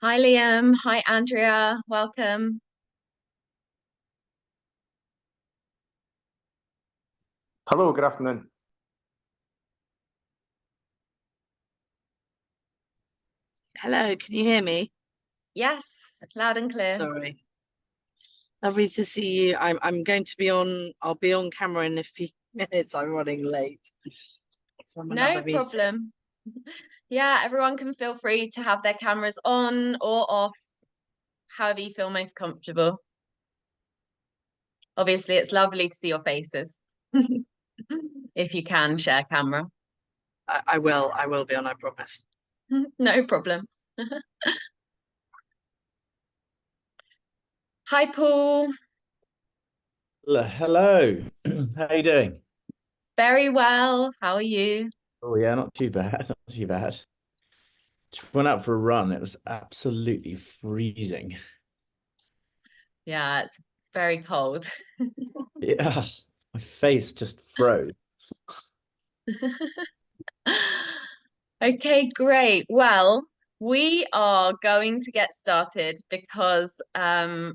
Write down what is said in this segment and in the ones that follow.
Hi, Liam. Hi, Andrea. Welcome. Hello, good afternoon. Hello, can you hear me? Yes, loud and clear. Sorry. Lovely to see you. I'll be on camera in a few minutes. I'm running late from No another meeting. problem. Yeah, everyone can feel free to have their cameras on or off, however you feel most comfortable. Obviously, it's lovely to see your faces. If you can share camera. I will be on, I promise. No problem. Hi, Paul. Hello. How you doing? Very well. How are you? Oh yeah, not too bad. Not too bad. Just went out for a run. It was absolutely freezing. Yeah, it's very cold. Yeah, my face just froze. Okay, great. Well, we are going to get started because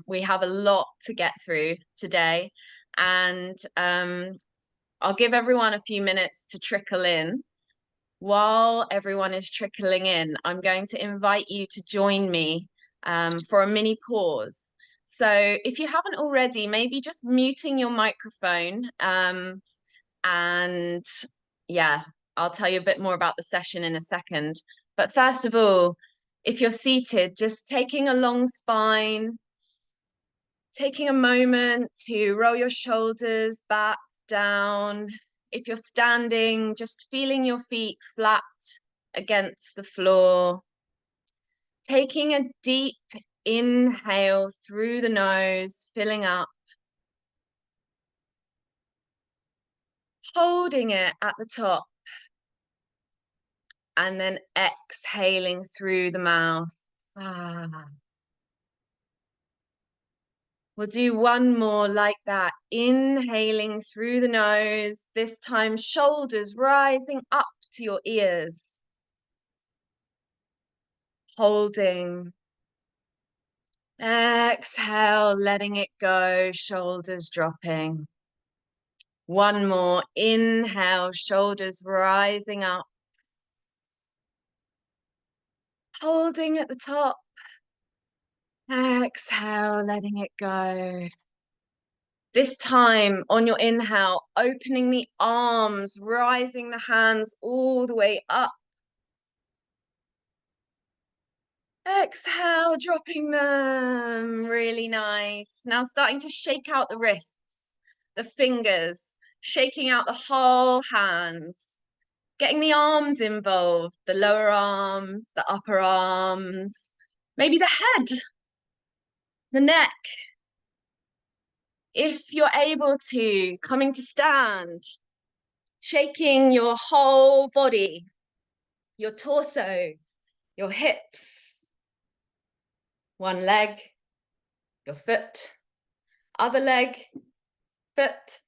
we have a lot to get through today. And I'll give everyone a few minutes to trickle in. While everyone is trickling in, I'm going to invite you to join me for a mini pause. So if you haven't already, maybe just muting your microphone and yeah, I'll tell you a bit more about the session in a second. But first of all, if you're seated, just taking a long spine, taking a moment to roll your shoulders back, down. If you're standing, just feeling your feet flat against the floor. Taking a deep inhale through the nose, filling up. Holding it at the top. And then exhaling through the mouth. Ah. We'll do one more like that. Inhaling through the nose, this time shoulders rising up to your ears. Holding. Exhale, letting it go, shoulders dropping. One more. Inhale, shoulders rising up. Holding at the top. Exhale, letting it go. This time on your inhale, opening the arms, rising the hands all the way up. Exhale, dropping them. Really nice. Now starting to shake out the wrists, the fingers, shaking out the whole hands, getting the arms involved, the lower arms, the upper arms, maybe the head, the neck. If you're able to, coming to stand, shaking your whole body, your torso, your hips, one leg, your foot, other leg, foot.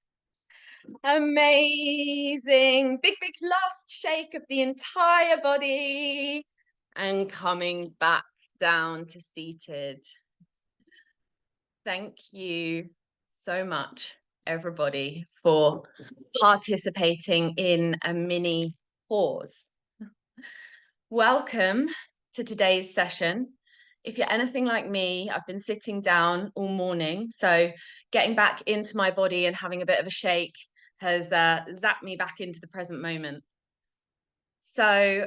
Amazing. Big, big last shake of the entire body and coming back down to seated. Thank you so much, everybody, for participating in a mini pause. Welcome to today's session. If you're anything like me, I've been sitting down all morning, so getting back into my body and having a bit of a shake has zapped me back into the present moment. So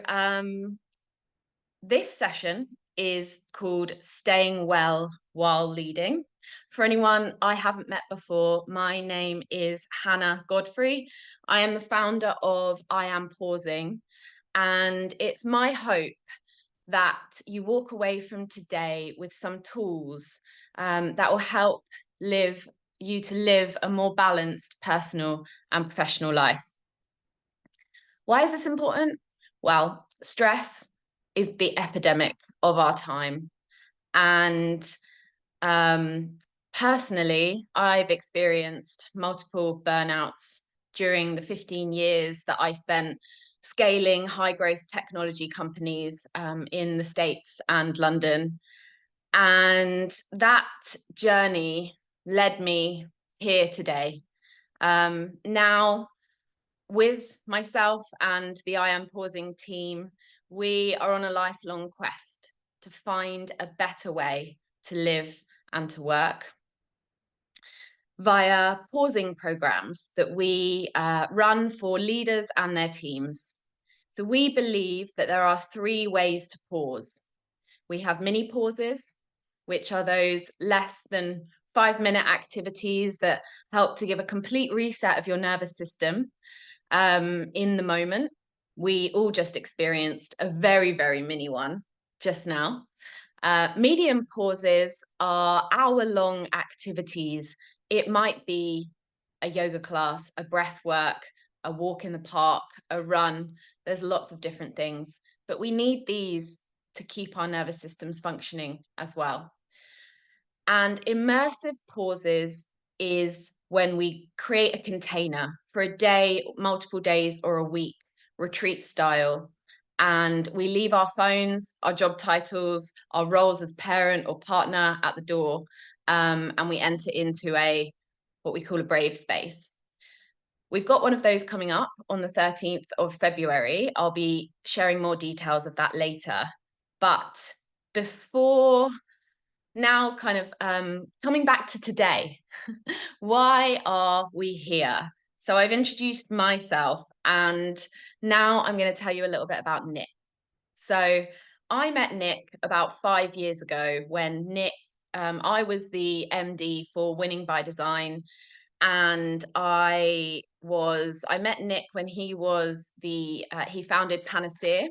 this session is called Staying Well While Leading. For anyone I haven't met before, my name is Hannah Godfrey. I am the founder of I Am Pausing, and it's my hope that you walk away from today with some tools that will help you to live a more balanced personal and professional life. Why is this important? Well, stress is the epidemic of our time. And personally, I've experienced multiple burnouts during the 15 years that I spent scaling high growth technology companies in the States and London. And that journey led me here today. Now, with myself and the I Am Pausing team, we are on a lifelong quest to find a better way to live and to work via pausing programs that we run for leaders and their teams. So we believe that there are 3 ways to pause. We have mini pauses, which are those less than 5-minute activities that help to give a complete reset of your nervous system in the moment. We all just experienced a very, very mini one just now. Medium pauses are hour-long activities. It might be a yoga class, a breath work, a walk in the park, a run. There's lots of different things, but we need these to keep our nervous systems functioning as well. And immersive pauses is when we create a container for a day, multiple days, or a week, retreat style. And we leave our phones, our job titles, our roles as parent or partner at the door. And we enter into what we call a brave space. We've got one of those coming up on the 13th of February. I'll be sharing more details of that later. But before now, kind of coming back to today, why are we here? So I've introduced myself, and now I'm going to tell you a little bit about Nick. So I met Nick about 5 years ago when I was the MD for Winning by Design, and I met Nick when he founded Panacea.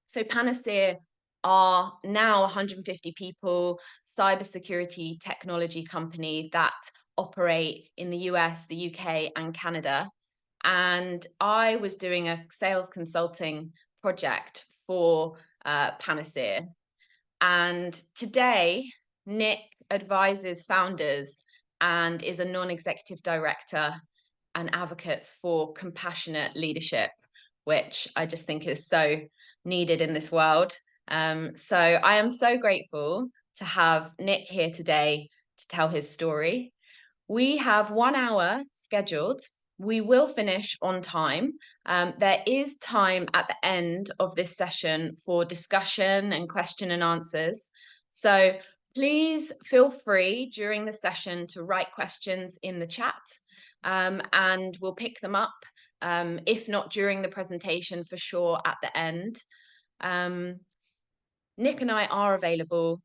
So Panacea are now 150 people, cybersecurity technology company that operate in the US, the UK, and Canada. And I was doing a sales consulting project for Panacea. And today, Nick advises founders and is a non-executive director and advocate for compassionate leadership, which I just think is so needed in this world. So I am so grateful to have Nick here today to tell his story. We have 1 hour scheduled. We will finish on time. There is time at the end of this session for discussion and question and answers. So please feel free during the session to write questions in the chat, and we'll pick them up, if not during the presentation, for sure at the end. Nick and I are available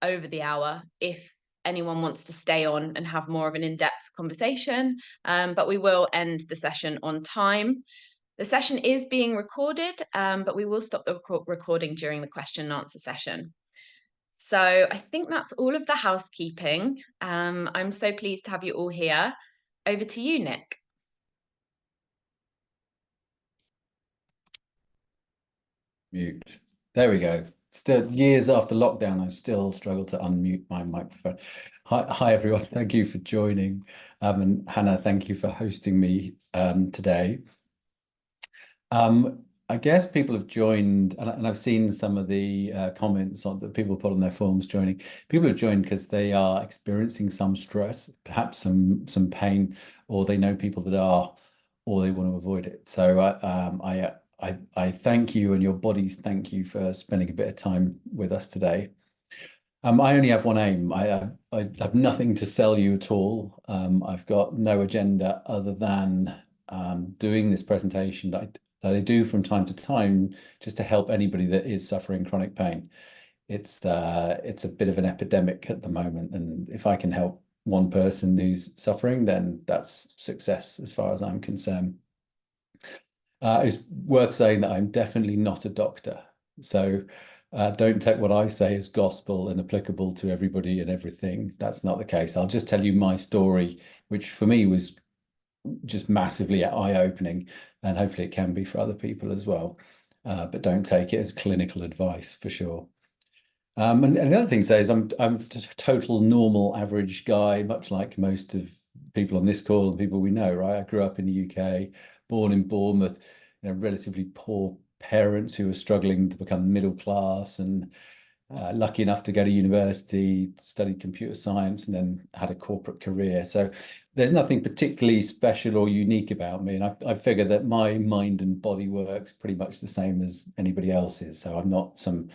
over the hour if anyone wants to stay on and have more of an in-depth conversation, but we will end the session on time. The session is being recorded, but we will stop the recording during the question and answer session. So I think that's all of the housekeeping. I'm so pleased to have you all here. Over to you, Nick. Mute. There we go. Still, years after lockdown, I still struggle to unmute my microphone. Hi everyone. Thank you for joining. And Hannah, thank you for hosting me today. I guess people have joined, and I've seen some of the comments that people put on their forums joining. People have joined because they are experiencing some stress, perhaps some pain, or they know people that are, or they want to avoid it. So I thank you, and your bodies thank you for spending a bit of time with us today. I only have one aim. I have nothing to sell you at all. I've got no agenda other than doing this presentation that I do from time to time, just to help anybody that is suffering chronic pain. It's a bit of an epidemic at the moment, and if I can help one person who's suffering, then that's success as far as I'm concerned. It's worth saying that I'm definitely not a doctor, so don't take what I say as gospel and applicable to everybody and everything. That's not the case. I'll just tell you my story, which for me was just massively eye-opening, and hopefully it can be for other people as well. But don't take it as clinical advice for sure. And the other thing to say is I'm a total normal average guy, much like most of people on this call and people we know, right? I grew up in the UK, born in Bournemouth, relatively poor parents who were struggling to become middle class, and lucky enough to go to university, studied computer science, and then had a corporate career. So there's nothing particularly special or unique about me. And I figure that my mind and body works pretty much the same as anybody else's. So I'm not some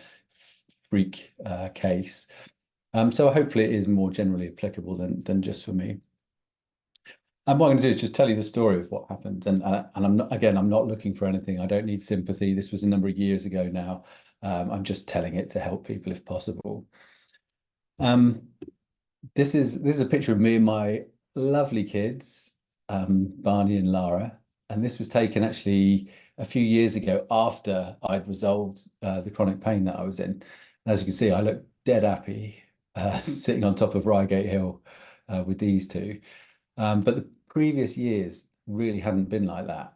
freak case. So hopefully it is more generally applicable than just for me. And what I'm going to do is just tell you the story of what happened. And I'm not looking for anything. I don't need sympathy. This was a number of years ago now. I'm just telling it to help people if possible. This is a picture of me and my lovely kids, Barney and Lara. And this was taken actually a few years ago after I'd resolved the chronic pain that I was in. And as you can see, I look dead happy sitting on top of Reigate Hill with these two. But the previous years really hadn't been like that.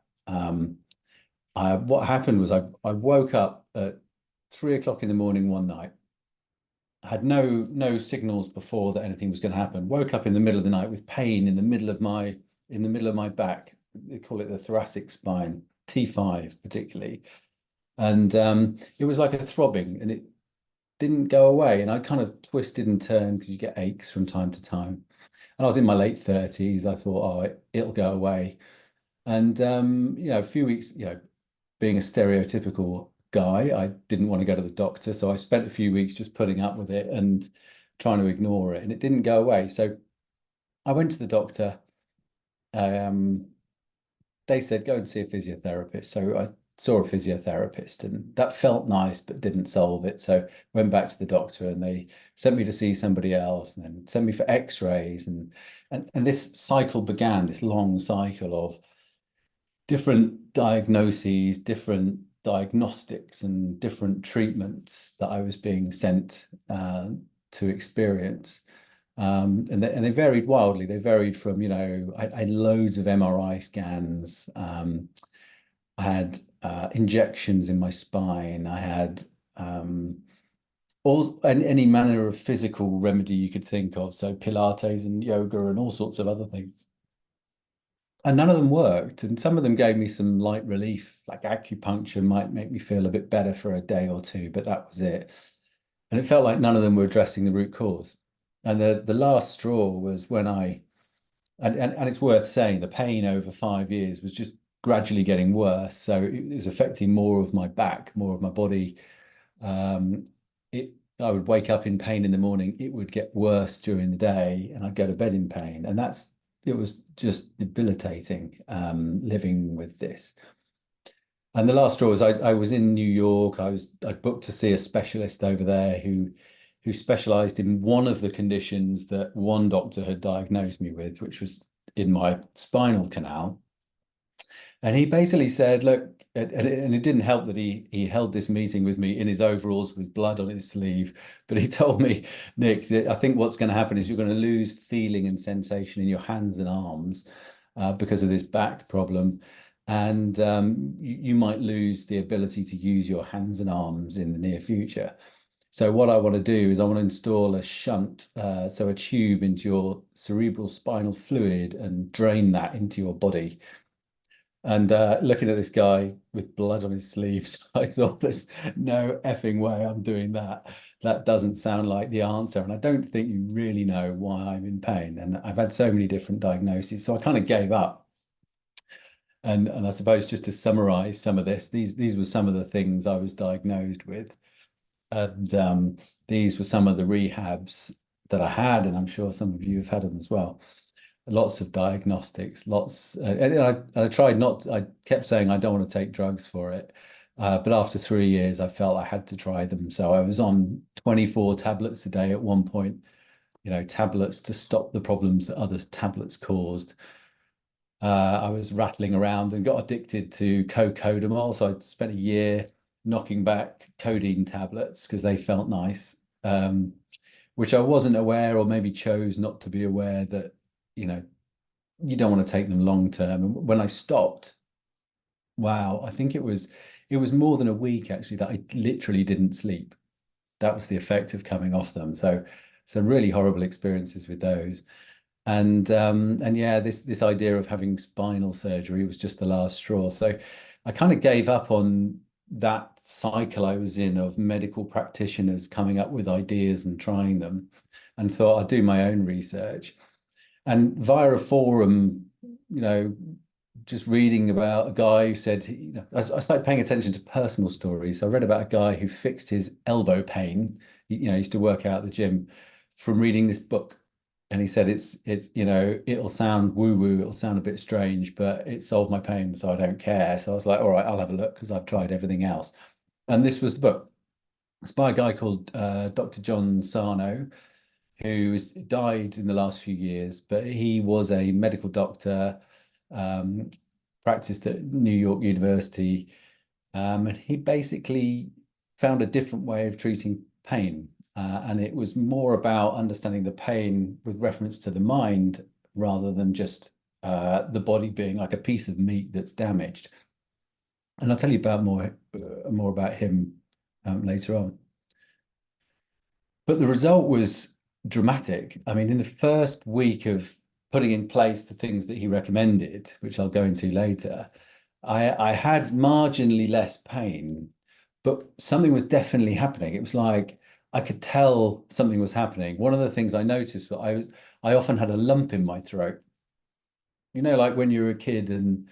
What happened was I woke up at 3 o'clock in the morning one night. I had no signals before that anything was going to happen. Woke up in the middle of the night with pain in the middle of my back. They call it the thoracic spine, T5 particularly, and it was like a throbbing, and it didn't go away. And I kind of twisted and turned because you get aches from time to time. And I was in my late 30s. I thought, oh, it'll go away. And a few weeks, being a stereotypical guy, I didn't want to go to the doctor, so I spent a few weeks just putting up with it and trying to ignore it, and it didn't go away. So I went to the doctor. They said go and see a physiotherapist. So I saw a physiotherapist, and that felt nice but didn't solve it. So went back to the doctor, and they sent me to see somebody else, and then sent me for x-rays, and this cycle began, this long cycle of different diagnoses, different diagnostics, and different treatments that I was being sent to experience. And they varied wildly. They varied from, I had loads of MRI scans. I had injections in my spine. I had any manner of physical remedy you could think of. So Pilates and yoga and all sorts of other things. And none of them worked. And some of them gave me some light relief, like acupuncture might make me feel a bit better for a day or two, but that was it. And it felt like none of them were addressing the root cause. And the last straw was when and it's worth saying, the pain over 5 years was just gradually getting worse. So it was affecting more of my back, more of my body. I would wake up in pain in the morning. It would get worse during the day, and I'd go to bed in pain. And it was just debilitating living with this. And the last straw was I was in New York. I'd booked to see a specialist over there who specialized in one of the conditions that one doctor had diagnosed me with, which was in my spinal canal. And he basically said, look, and it didn't help that he held this meeting with me in his overalls with blood on his sleeve. But he told me, Nick, I think what's going to happen is you're going to lose feeling and sensation in your hands and arms because of this back problem. And you might lose the ability to use your hands and arms in the near future. So what I want to do is I want to install a shunt, so a tube into your cerebral spinal fluid and drain that into your body. And looking at this guy with blood on his sleeves, I thought there's no effing way I'm doing that. That doesn't sound like the answer. And I don't think you really know why I'm in pain. And I've had so many different diagnoses. So I kind of gave up. And I suppose just to summarize some of this, these were some of the things I was diagnosed with. And these were some of the rehabs that I had, and I'm sure some of you have had them as well. Lots of diagnostics, and I tried not. I kept saying I don't want to take drugs for it, but after 3 years, I felt I had to try them. So I was on 24 tablets a day at one point. Tablets to stop the problems that other tablets caused. I was rattling around and got addicted to cocodamol. So I spent a year knocking back codeine tablets because they felt nice, which I wasn't aware, or maybe chose not to be aware that, you don't want to take them long term. And when I stopped, wow, I think it was more than a week actually that I literally didn't sleep. That was the effect of coming off them. So some really horrible experiences with those. And yeah, this idea of having spinal surgery was just the last straw. So I kind of gave up on that cycle I was in of medical practitioners coming up with ideas and trying them, and thought I'd do my own research. And via a forum, just reading about a guy who said, I started paying attention to personal stories. I read about a guy who fixed his elbow pain. He used to work out at the gym from reading this book. And he said, it'll sound woo-woo, it'll sound a bit strange, but it solved my pain, so I don't care. So I was like, all right, I'll have a look because I've tried everything else. And this was the book. It's by a guy called Dr. John Sarno, who's died in the last few years, but he was a medical doctor, practiced at New York University, and he basically found a different way of treating pain. And it was more about understanding the pain with reference to the mind rather than just the body being like a piece of meat that's damaged. And I'll tell you about more about him later on. But the result was dramatic. I mean, in the first week of putting in place the things that he recommended, which I'll go into later, I had marginally less pain, but something was definitely happening. It was like I could tell something was happening. One of the things I noticed was I often had a lump in my throat. Like when you're a kid and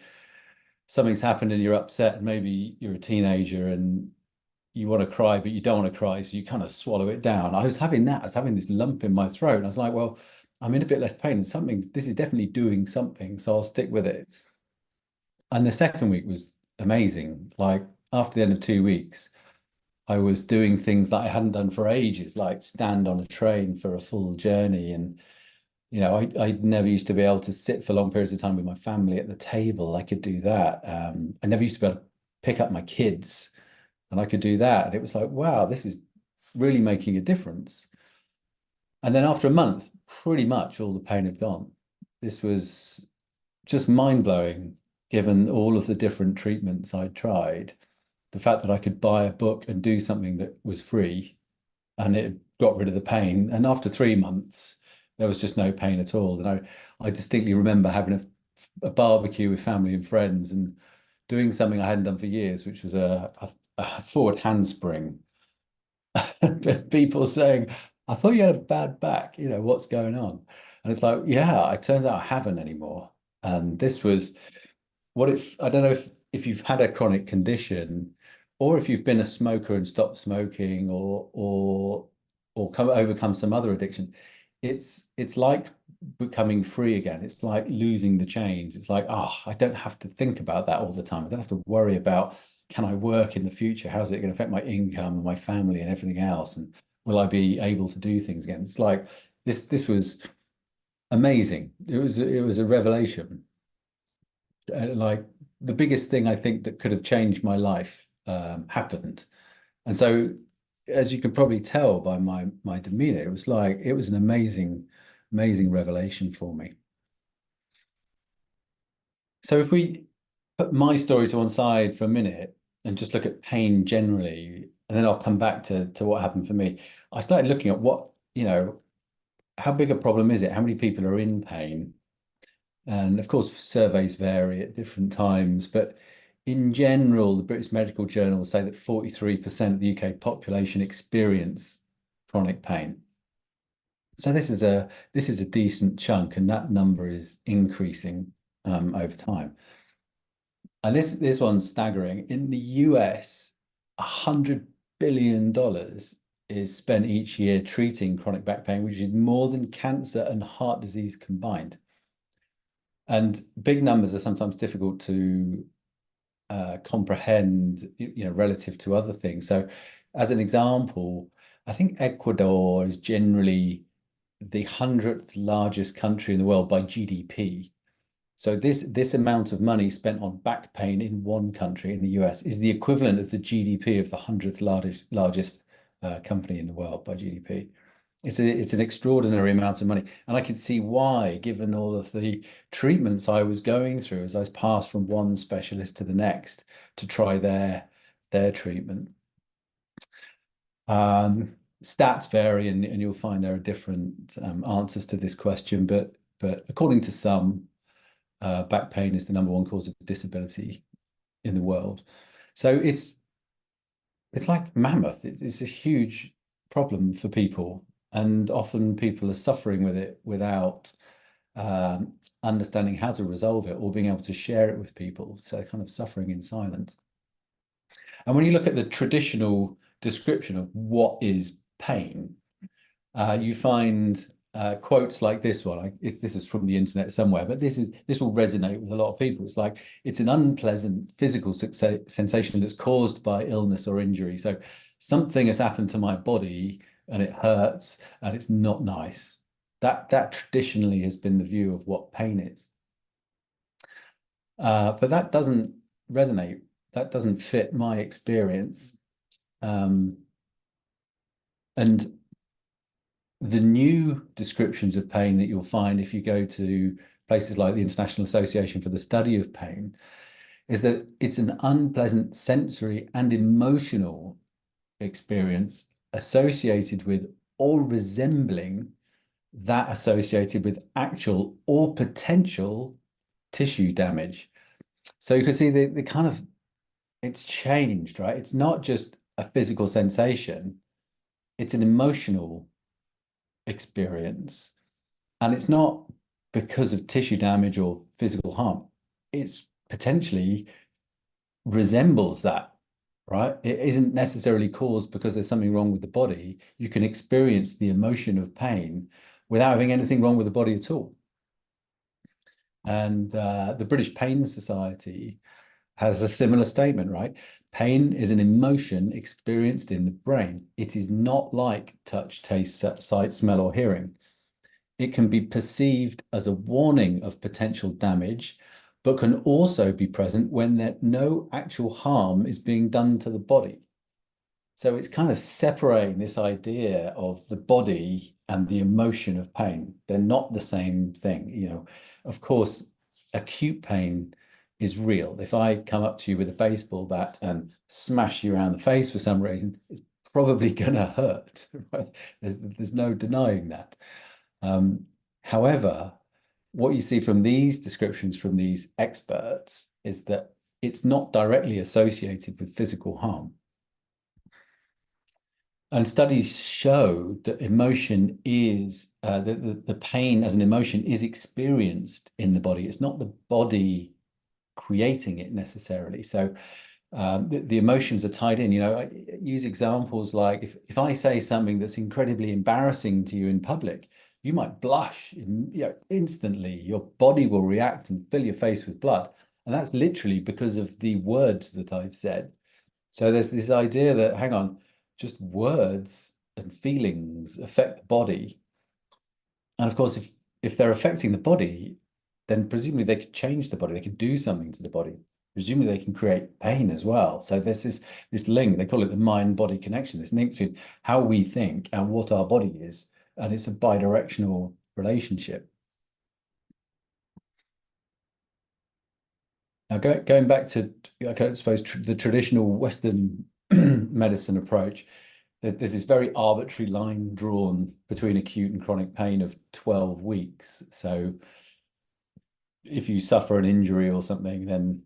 something's happened and you're upset, and maybe you're a teenager and you want to cry, but you don't want to cry, so you kind of swallow it down. I was having that. I was having this lump in my throat. And I was like, well, I'm in a bit less pain and this is definitely doing something, so I'll stick with it. And the second week was amazing. Like after the end of 2 weeks, I was doing things that I hadn't done for ages, like stand on a train for a full journey. And, I never used to be able to sit for long periods of time with my family at the table. I could do that. I never used to be able to pick up my kids, and I could do that. And it was like, wow, this is really making a difference. And then after a month, pretty much all the pain had gone. This was just mind-blowing, given all of the different treatments I'd tried. The fact that I could buy a book and do something that was free and it got rid of the pain. And after 3 months, there was just no pain at all. And I distinctly remember having a barbecue with family and friends and doing something I hadn't done for years, which was a forward handspring. People saying, I thought you had a bad back, what's going on? And it's like, yeah, it turns out I haven't anymore. And this was I don't know if you've had a chronic condition, or if you've been a smoker and stopped smoking, or overcome some other addiction. It's like becoming free again. It's like losing the chains. It's like, I don't have to think about that all the time. I don't have to worry about, can I work in the future? How's it going to affect my income and my family and everything else? And will I be able to do things again? It's like this was amazing. It was a revelation. Like the biggest thing I think that could have changed my life happened. And so, as you can probably tell by my demeanor, it was an amazing revelation for me. So if we put my story to one side for a minute and just look at pain generally, and then I'll come back to what happened for me. I started looking at how big a problem is it? How many people are in pain? And of course, surveys vary at different times, but in general, the British Medical Journal say that 43% of the UK population experience chronic pain. So this is a decent chunk, and that number is increasing over time. And this one's staggering. In the US, $100 billion is spent each year treating chronic back pain, which is more than cancer and heart disease combined. And big numbers are sometimes difficult to comprehend, relative to other things. So as an example, I think Ecuador is generally the 100th largest country in the world by GDP. So this amount of money spent on back pain in one country in the US is the equivalent of the GDP of the 100th largest company in the world by GDP. It's an extraordinary amount of money, and I could see why, given all of the treatments I was going through as I was passed from one specialist to the next to try their treatment. Stats vary, and you'll find there are different answers to this question, but but according to some, back pain is the #1 cause of disability in the world. So it's like mammoth. It's a huge problem for people, and often people are suffering with it without understanding how to resolve it or being able to share it with people. So they're kind of suffering in silence. And when you look at the traditional description of what is pain, you find quotes like this one. This is from the internet somewhere, but this will resonate with a lot of people. It's like, it's an unpleasant physical sensation that's caused by illness or injury. So something has happened to my body and it hurts and it's not nice. That traditionally has been the view of what pain is. But that doesn't resonate. That doesn't fit my experience. And the new descriptions of pain that you'll find if you go to places like the International Association for the Study of Pain is that it's an unpleasant sensory and emotional experience associated with or resembling that associated with actual or potential tissue damage. So you can see the kind of, it's changed, right? It's not just a physical sensation, it's an emotional experience. And it's not because of tissue damage or physical harm. It's potentially resembles that, right? It isn't necessarily caused because there's something wrong with the body. You can experience the emotion of pain without having anything wrong with the body at all. And the British Pain Society has a similar statement, right? Pain is an emotion experienced in the brain. It is not like touch, taste, sight, smell, or hearing. It can be perceived as a warning of potential damage, but can also be present when no actual harm is being done to the body. So it's kind of separating this idea of the body and the emotion of pain. They're not the same thing. You know, of course, acute pain is real. If I come up to you with a baseball bat and smash you around the face for some reason, it's probably going to hurt, right? There's no denying that. However, what you see from these descriptions from these experts is that it's not directly associated with physical harm. And studies show that emotion is, the pain as an emotion is experienced in the body. It's not the body creating it necessarily. So the emotions are tied in. You know, I use examples like if I say something that's incredibly embarrassing to you in public, you might blush instantly. Your body will react and fill your face with blood. And that's literally because of the words that I've said. So there's this idea that, hang on, just words and feelings affect the body. And of course, if they're affecting the body, then presumably they could change the body. They can do something to the body. Presumably they can create pain as well. So there's this link, they call it the mind-body connection, this link between how we think and what our body is. And it's a bidirectional relationship. Now, going back to, I suppose, the traditional Western medicine approach, there's this very arbitrary line drawn between acute and chronic pain of 12 weeks. So if you suffer an injury or something, then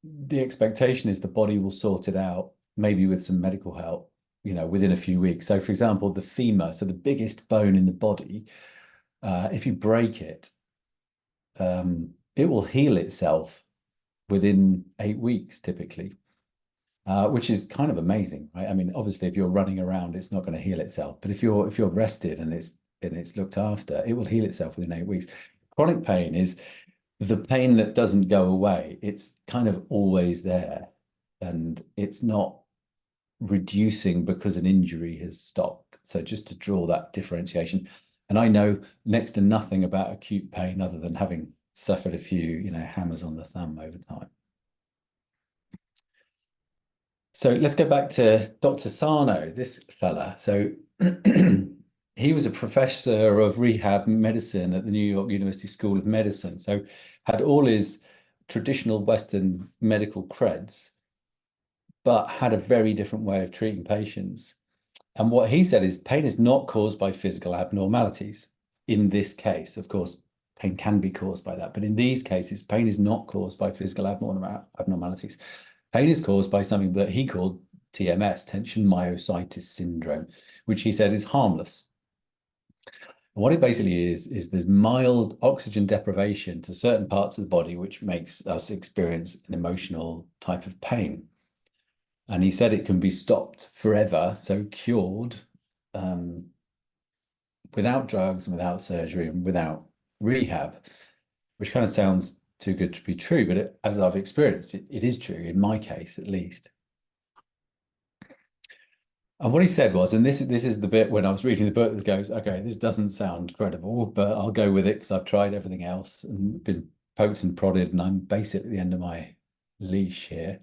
the expectation is the body will sort it out, maybe with some medical help, within a few weeks. So for example, the femur, so the biggest bone in the body, if you break it, it will heal itself within 8 weeks typically, which is kind of amazing, right? I mean, obviously, if you're running around, it's not going to heal itself. But if you're rested and it's looked after, it will heal itself within 8 weeks. Chronic pain is the pain that doesn't go away. It's kind of always there, and it's not reducing because an injury has stopped. So just to draw that differentiation. And I know next to nothing about acute pain other than having suffered a few, hammers on the thumb over time. So let's go back to Dr. Sarno, this fella. So he was a professor of rehab medicine at the New York University School of Medicine. So had all his traditional Western medical creds, but had a very different way of treating patients. And what he said is pain is not caused by physical abnormalities. in this case. Of course, pain can be caused by that, but in these cases, pain is not caused by physical abnormalities. Pain is caused by something that he called TMS, tension myositis syndrome, which he said is harmless. And what it basically is there's mild oxygen deprivation to certain parts of the body, which makes us experience an emotional type of pain. And he said it can be stopped forever, so cured, without drugs and without surgery and without rehab, which kind of sounds too good to be true, but as I've experienced it, it is true, in my case at least. And what he said was, and this is the bit when I was reading the book that goes, okay, this doesn't sound credible, but I'll go with it because I've tried everything else and been poked and prodded, and I'm basically at the end of my leash here.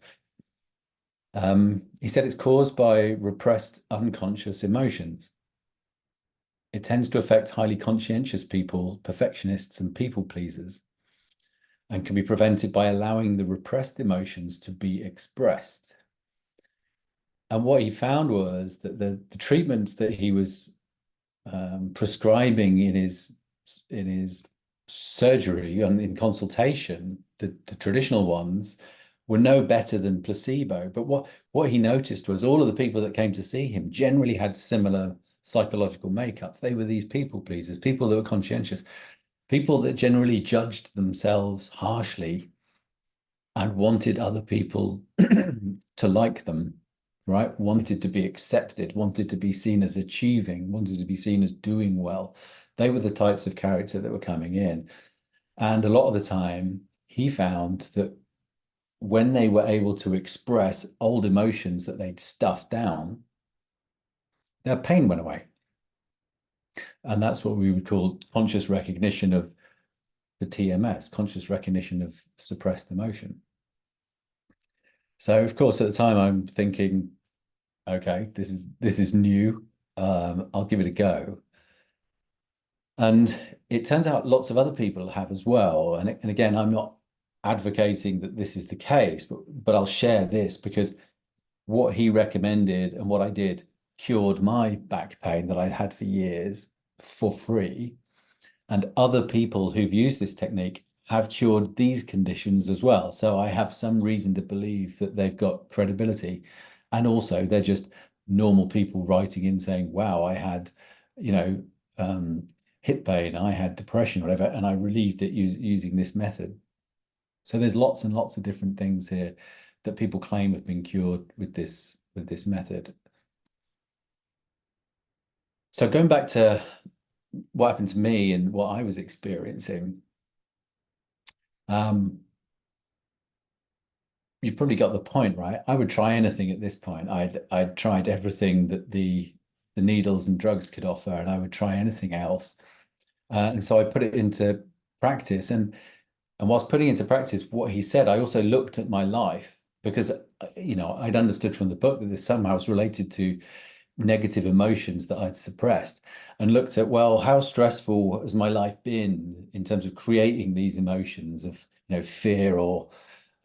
He said it's caused by repressed unconscious emotions. It tends to affect highly conscientious people, perfectionists, and people pleasers, and can be prevented by allowing the repressed emotions to be expressed. And what he found was that the treatments that he was prescribing in his surgery and in consultation, the traditional ones, were no better than placebo. But what he noticed was all of the people that came to see him generally had similar psychological makeups. They were these people pleasers, people that were conscientious, people that generally judged themselves harshly and wanted other people to like them, right? Wanted to be accepted, wanted to be seen as achieving, wanted to be seen as doing well. They were the types of character that were coming in. And a lot of the time, he found that when they were able to express old emotions that they'd stuffed down, their pain went away. And that's what we would call conscious recognition of the TMS, conscious recognition of suppressed emotion. So, of course, at the time, I'm thinking, okay, this is new. I'll give it a go. And it turns out lots of other people have as well. And again, I'm not advocating that this is the case, but I'll share this because what he recommended and what I did cured my back pain that I'd had for years for free. And other people who've used this technique have cured these conditions as well. So I have some reason to believe that they've got credibility. And also they're just normal people writing in saying, wow, I had, hip pain, I had depression, whatever, and I relieved it using this method. So there's lots and lots of different things here that people claim have been cured with this method. So going back to what happened to me and what I was experiencing, you've probably got the point, right? I would try anything at this point. I'd tried everything that the needles and drugs could offer, and I would try anything else. And so I put it into practice. And whilst putting into practice what he said, I also looked at my life because, I'd understood from the book that this somehow was related to negative emotions that I'd suppressed, and looked at, well, how stressful has my life been in terms of creating these emotions of, fear or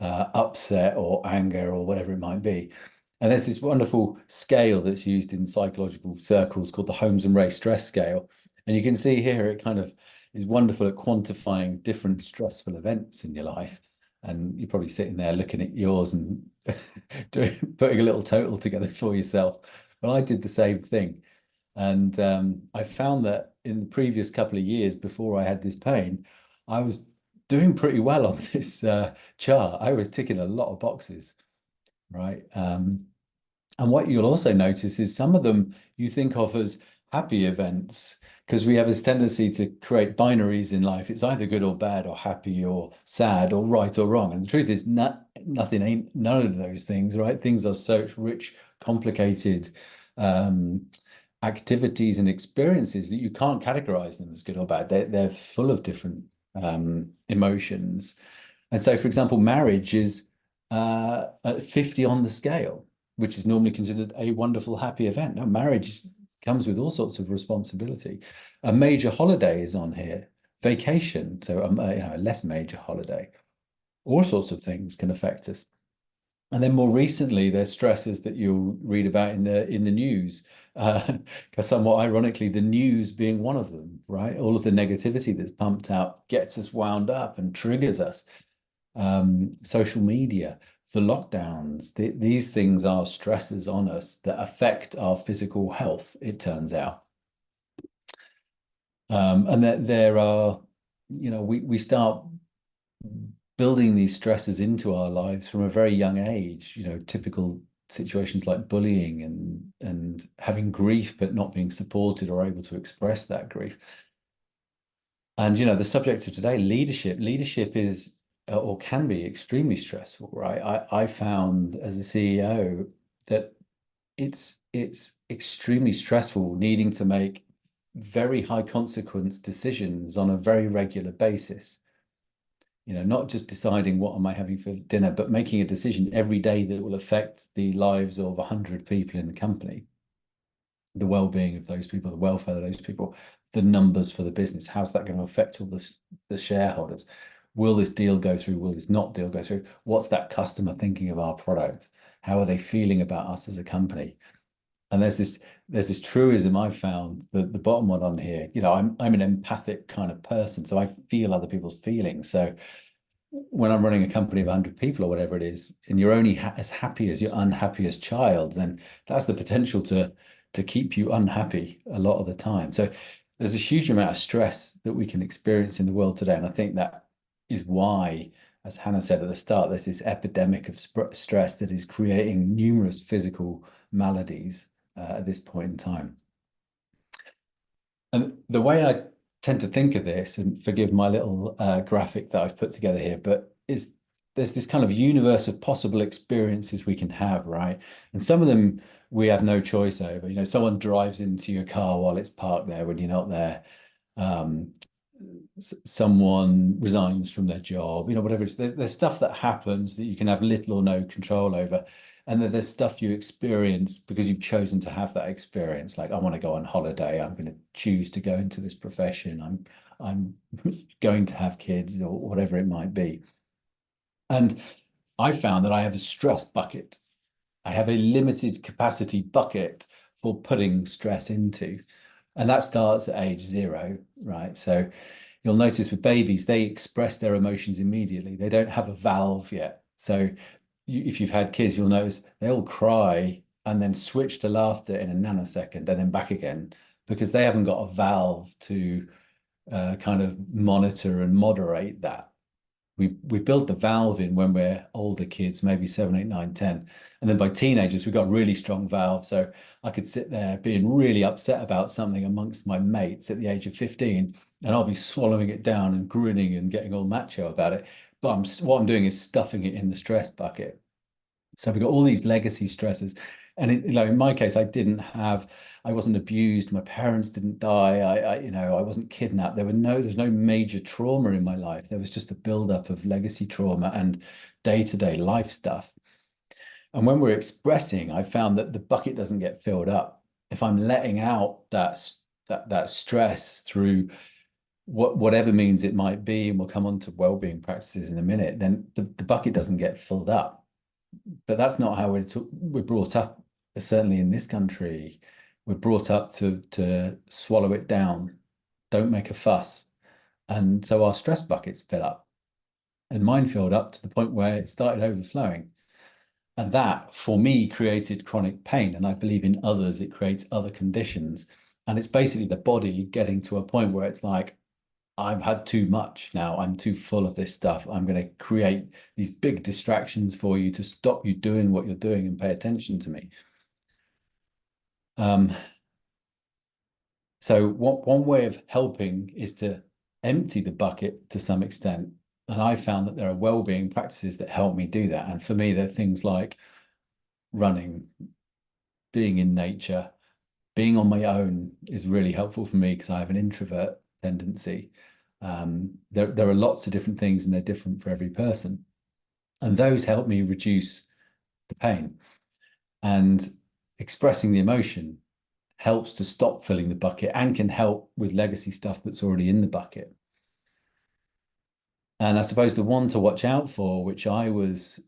upset or anger or whatever it might be. And there's this wonderful scale that's used in psychological circles called the Holmes and Ray stress scale. And you can see here, it kind of is wonderful at quantifying different stressful events in your life. And you're probably sitting there looking at yours and putting a little total together for yourself. Well, I did the same thing. And I found that in the previous couple of years before I had this pain, I was doing pretty well on this chart. I was ticking a lot of boxes, right? And what you'll also notice is some of them you think of as happy events, because we have this tendency to create binaries in life. It's either good or bad, or happy or sad, or right or wrong. And the truth is, nothing ain't none of those things, right? Things are so rich, complicated activities and experiences that you can't categorize them as good or bad. They're full of different emotions. And so, for example, marriage is at 50 on the scale, which is normally considered a wonderful, happy event. Now, marriage comes with all sorts of responsibility. A major holiday is on here, vacation, so a less major holiday. All sorts of things can affect us. And then more recently, there's stresses that you'll read about in the news, because somewhat ironically, the news being one of them, right? All of the negativity that's pumped out gets us wound up and triggers us. Social media, the lockdowns, these things are stresses on us that affect our physical health, it turns out. And that there are, we start building these stresses into our lives from a very young age, typical situations like bullying and having grief, but not being supported or able to express that grief. And, the subject of today, leadership is, or can be extremely stressful, right? I found as a CEO that it's extremely stressful needing to make very high consequence decisions on a very regular basis. Not just deciding what am I having for dinner, but making a decision every day that will affect the lives of 100 people in the company, the well-being of those people, the welfare of those people, the numbers for the business. How's that going to affect all the shareholders? Will this deal go through? Will this not deal go through? What's that customer thinking of our product? How are they feeling about us as a company? And there's this truism I've found, the bottom one on here. I'm an empathic kind of person, so I feel other people's feelings. So when I'm running a company of 100 people or whatever it is, and you're only as happy as your unhappiest child, then that's the potential to keep you unhappy a lot of the time. So there's a huge amount of stress that we can experience in the world today, and I think that is why, as Hannah said at the start, there's this epidemic of stress that is creating numerous physical maladies at this point in time. And the way I tend to think of this, and forgive my little graphic that I've put together here, but there's this kind of universe of possible experiences we can have, right? And some of them we have no choice over. Someone drives into your car while it's parked there when you're not there. Someone resigns from their job, whatever it is. There's stuff that happens that you can have little or no control over. And then there's stuff you experience because you've chosen to have that experience. Like, I want to go on holiday. I'm going to choose to go into this profession. I'm going to have kids, or whatever it might be. And I found that I have a stress bucket. I have a limited capacity bucket for putting stress into. And that starts at age 0, right? So you'll notice with babies, they express their emotions immediately. They don't have a valve yet. So if you've had kids, you'll notice they all cry and then switch to laughter in a nanosecond and then back again, because they haven't got a valve to kind of monitor and moderate that. We build the valve in when we're older kids, maybe 7, 8, 9, 10. And then by teenagers, we've got really strong valves. So I could sit there being really upset about something amongst my mates at the age of 15, and I'll be swallowing it down and grinning and getting all macho about it. But what I'm doing is stuffing it in the stress bucket. So we've got all these legacy stresses. And in my case, I wasn't abused. My parents didn't die. I wasn't kidnapped. There's no major trauma in my life. There was just a buildup of legacy trauma and day-to-day life stuff. And when we're expressing, I found that the bucket doesn't get filled up. If I'm letting out that stress through whatever means it might be, and we'll come on to well-being practices in a minute, then the bucket doesn't get filled up. But that's not how we're brought up. Certainly in this country, we're brought up to swallow it down, don't make a fuss. And so our stress buckets fill up, and mine filled up to the point where it started overflowing. And that, for me, created chronic pain. And I believe in others, it creates other conditions. And it's basically the body getting to a point where it's like, I've had too much now. I'm too full of this stuff. I'm going to create these big distractions for you to stop you doing what you're doing and pay attention to me. So one way of helping is to empty the bucket to some extent. And I found that there are well-being practices that help me do that. And for me, they're things like running, being in nature, being on my own is really helpful for me because I have an introvert tendency. There are lots of different things and they're different for every person. And those help me reduce the pain. And expressing the emotion helps to stop filling the bucket and can help with legacy stuff that's already in the bucket. And I suppose the one to watch out for, which I was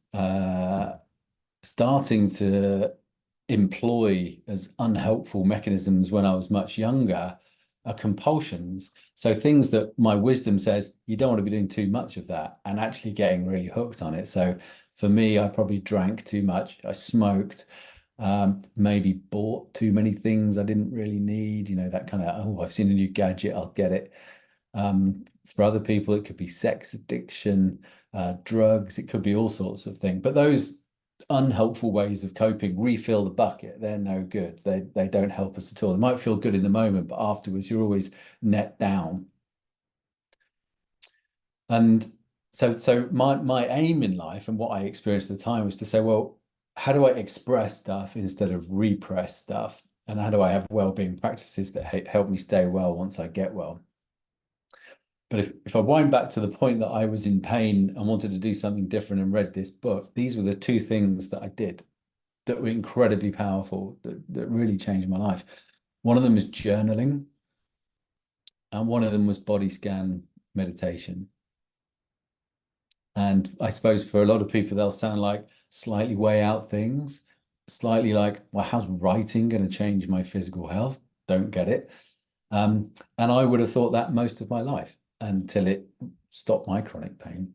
starting to employ as unhelpful mechanisms when I was much younger are compulsions. So things that my wisdom says you don't want to be doing too much of that, and actually getting really hooked on it. So for me, I probably drank too much, I smoked, maybe bought too many things I didn't really need, that kind of, oh, I've seen a new gadget, I'll get it. For other people, it could be sex addiction, drugs, it could be all sorts of things. But those unhelpful ways of coping refill the bucket. They're no good. They don't help us at all. They might feel good in the moment, but afterwards you're always net down. And so my aim in life and what I experienced at the time was to say, well, how do I express stuff instead of repress stuff? And how do I have well-being practices that help me stay well once I get well? But if I wind back to the point that I was in pain and wanted to do something different and read this book, these were the two things that I did that were incredibly powerful, that really changed my life. One of them was journaling, and one of them was body scan meditation. And I suppose for a lot of people, they'll sound like slightly way out things, slightly like, well, how's writing going to change my physical health? Don't get it. And I would have thought that most of my life until it stopped my chronic pain.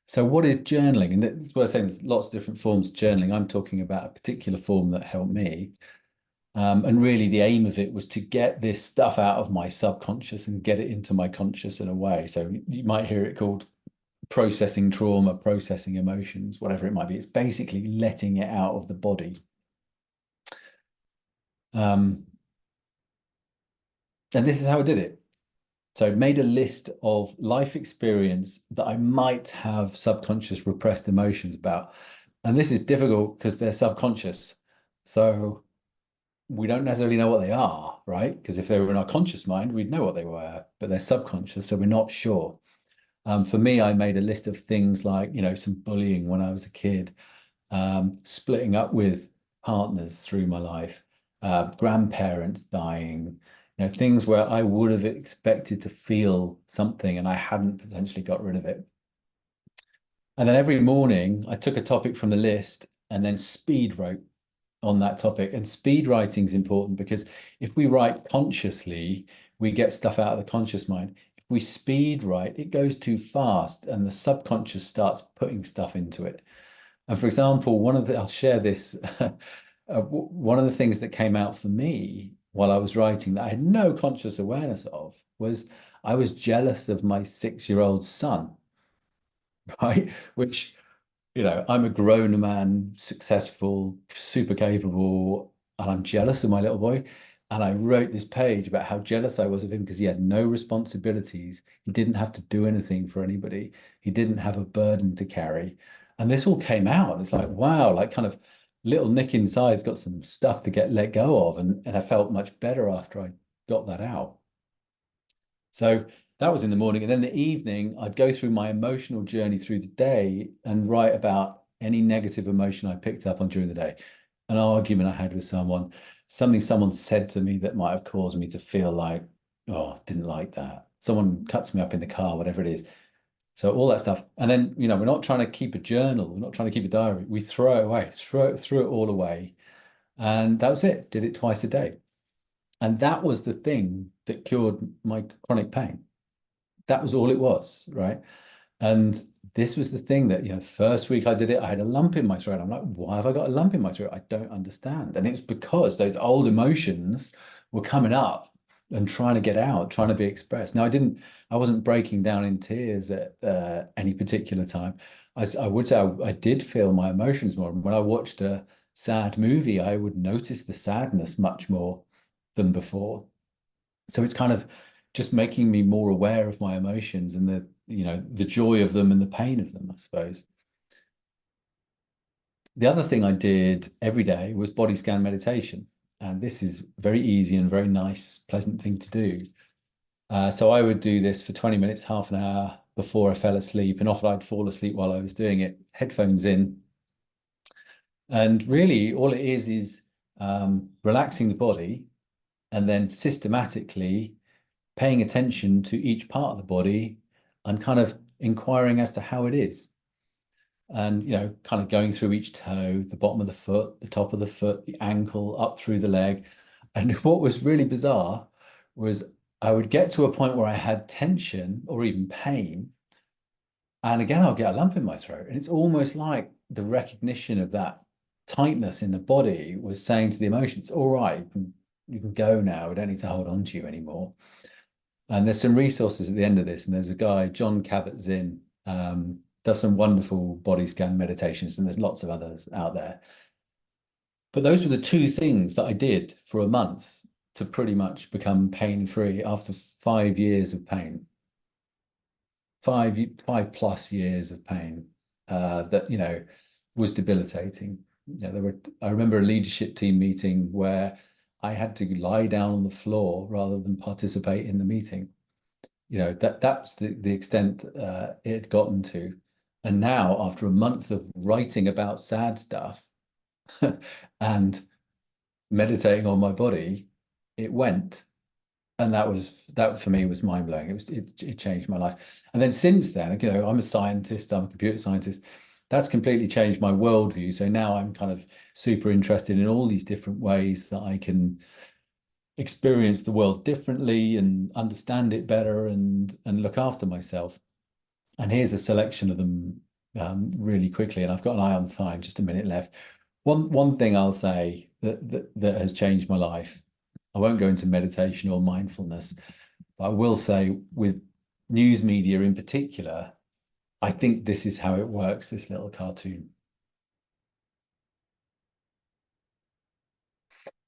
So what is journaling? And that's what I'm saying, there's lots of different forms of journaling. I'm talking about a particular form that helped me. And really the aim of it was to get this stuff out of my subconscious and get it into my conscious in a way. So you might hear it called processing trauma, processing emotions, whatever it might be. It's basically letting it out of the body. And this is how I did it. So I made a list of life experience that I might have subconscious repressed emotions about. And this is difficult because they're subconscious. So we don't necessarily know what they are, right? Because if they were in our conscious mind, we'd know what they were, but they're subconscious, so we're not sure. For me, I made a list of things like, some bullying when I was a kid, splitting up with partners through my life, grandparents dying, things where I would have expected to feel something and I hadn't potentially got rid of it. And then every morning I took a topic from the list and then speed wrote on that topic. And speed writing is important because if we write consciously, we get stuff out of the conscious mind. If we speed write, it goes too fast and the subconscious starts putting stuff into it. And for example, I'll share this, one of the things that came out for me while I was writing that I had no conscious awareness of was I was jealous of my 6-year-old son, right? Which, I'm a grown man, successful, super capable, and I'm jealous of my little boy. And I wrote this page about how jealous I was of him because he had no responsibilities. He didn't have to do anything for anybody. He didn't have a burden to carry. And this all came out. It's like, wow, like kind of little Nick inside's got some stuff to get let go of. And I felt much better after I got that out. So that was in the morning. And then the evening, I'd go through my emotional journey through the day and write about any negative emotion I picked up on during the day. An argument I had with someone, something someone said to me that might have caused me to feel like, oh, didn't like that. Someone cuts me up in the car, whatever it is. So all that stuff. And then, we're not trying to keep a journal. We're not trying to keep a diary. We throw it away, throw it all away. And that was it. Did it twice a day. And that was the thing that cured my chronic pain. That was all it was, right? And this was the thing that, first week I did it, I had a lump in my throat. I'm like, why have I got a lump in my throat? I don't understand. And it's because those old emotions were coming up and trying to get out, trying to be expressed. Now, I wasn't breaking down in tears at any particular time. I would say I did feel my emotions more. When I watched a sad movie, I would notice the sadness much more than before. So it's kind of just making me more aware of my emotions and the joy of them and the pain of them, I suppose. The other thing I did every day was body scan meditation. And this is very easy and very nice, pleasant thing to do. So I would do this for 20 minutes, half an hour before I fell asleep. And often I'd fall asleep while I was doing it, headphones in. And really all it is relaxing the body and then systematically paying attention to each part of the body and kind of inquiring as to how it is. and, kind of going through each toe, the bottom of the foot, the top of the foot, the ankle, up through the leg. And what was really bizarre was I would get to a point where I had tension or even pain. And again, I'll get a lump in my throat. And it's almost like the recognition of that tightness in the body was saying to the emotion, it's all right, you can go now. We don't need to hold on to you anymore. And there's some resources at the end of this. And there's a guy, John Kabat-Zinn, does some wonderful body scan meditations. And there's lots of others out there. But those were the two things that I did for a month to pretty much become pain-free after 5 years of pain. 5+ years of pain that was debilitating. I remember a leadership team meeting where I had to lie down on the floor rather than participate in the meeting. That's the extent it had gotten to. And now, after a month of writing about sad stuff and meditating on my body, it went. And that for me was mind-blowing. It changed my life. And then since then, I'm a scientist, I'm a computer scientist. That's completely changed my worldview. So now I'm kind of super interested in all these different ways that I can experience the world differently and understand it better and look after myself. And here's a selection of them really quickly. And I've got an eye on time, just a minute left. One thing I'll say that has changed my life. I won't go into meditation or mindfulness, but I will say with news media in particular, I think this is how it works, this little cartoon.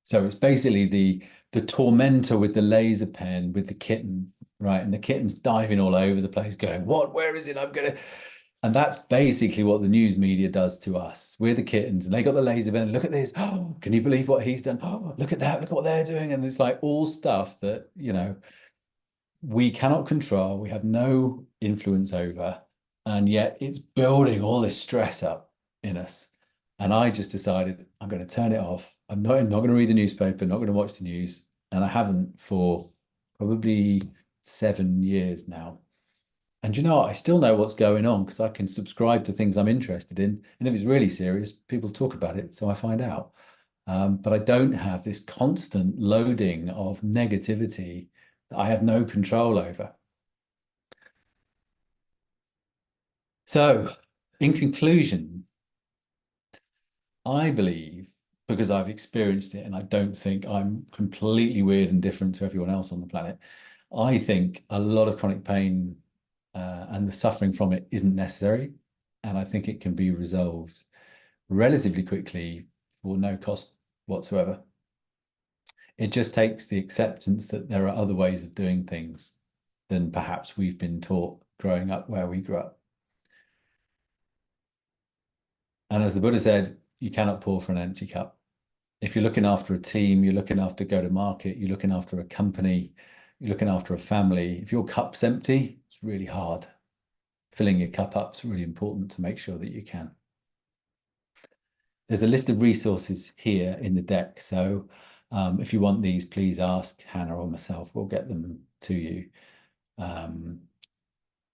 So it's basically the tormentor with the laser pen with the kitten, right? And the kitten's diving all over the place going, where is it? And that's basically what the news media does to us. We're the kittens and they got the laser pen. Look at this. Oh, can you believe what he's done? Oh, look at that. Look at what they're doing. And it's like all stuff that, we cannot control. We have no influence over. And yet it's building all this stress up in us. And I just decided I'm going to turn it off. I'm not going to read the newspaper, not going to watch the news. And I haven't for probably 7 years now. And I still know what's going on because I can subscribe to things I'm interested in. And if it's really serious, people talk about it. So I find out. But I don't have this constant loading of negativity that I have no control over. So in conclusion, I believe, because I've experienced it and I don't think I'm completely weird and different to everyone else on the planet, I think a lot of chronic pain and the suffering from it isn't necessary. And I think it can be resolved relatively quickly for no cost whatsoever. It just takes the acceptance that there are other ways of doing things than perhaps we've been taught growing up where we grew up. And as the Buddha said, you cannot pour from an empty cup. If you're looking after a team, you're looking after go-to-market, you're looking after a company, you're looking after a family. If your cup's empty, it's really hard. Filling your cup up is really important to make sure that you can. There's a list of resources here in the deck. So if you want these, please ask Hannah or myself. We'll get them to you.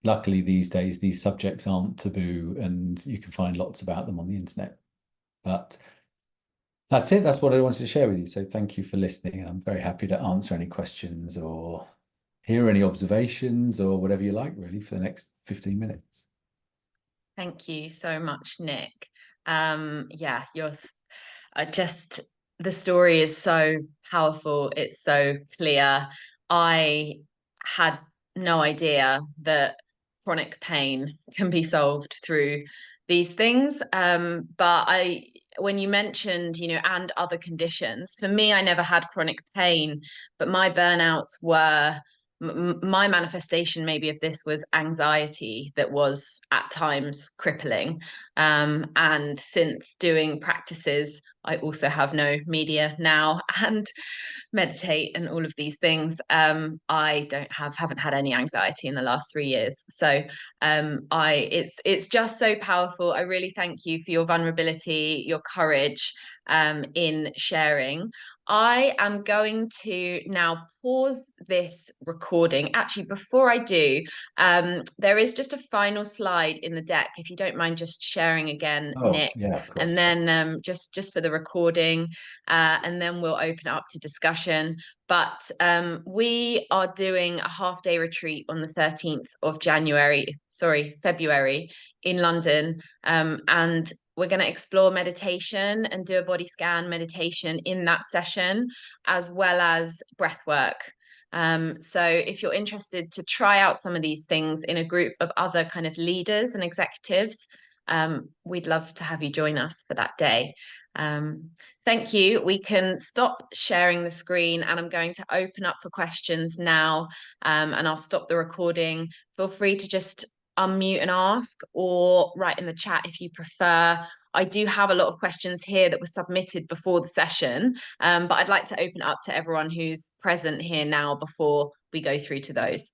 Luckily, these days, these subjects aren't taboo and you can find lots about them on the internet. But that's it. That's what I wanted to share with you. So thank you for listening. And I'm very happy to answer any questions or hear any observations or whatever you like, really, for the next 15 minutes. Thank you so much, Nick. Yeah, the story is so powerful. It's so clear. I had no idea that chronic pain can be solved through these things. But when you mentioned, and other conditions, for me, I never had chronic pain, but my burnouts were my manifestation maybe of this was anxiety that was at times crippling. And since doing practices, I also have no media now and meditate and all of these things. I haven't had any anxiety in the last 3 years. So it's just so powerful. I really thank you for your vulnerability, your courage in sharing. I am going to now pause this recording. Actually, before I do, there is just a final slide in the deck, if you don't mind just sharing. sharing again, Oh, Nick, yeah, of and course. then just for the recording, and then we'll open up to discussion. But we are doing a half-day retreat on the 13th of February in London, and we're going to explore meditation and do a body scan meditation in that session, as well as breath work. So if you're interested to try out some of these things in a group of other kind of leaders and executives, we'd love to have you join us for that day. Thank you. We can stop sharing the screen, and I'm going to open up for questions now, and I'll stop the recording. Feel free to just unmute and ask, or write in the chat if you prefer. I do have a lot of questions here that were submitted before the session, but I'd like to open up to everyone who's present here now before we go through to those.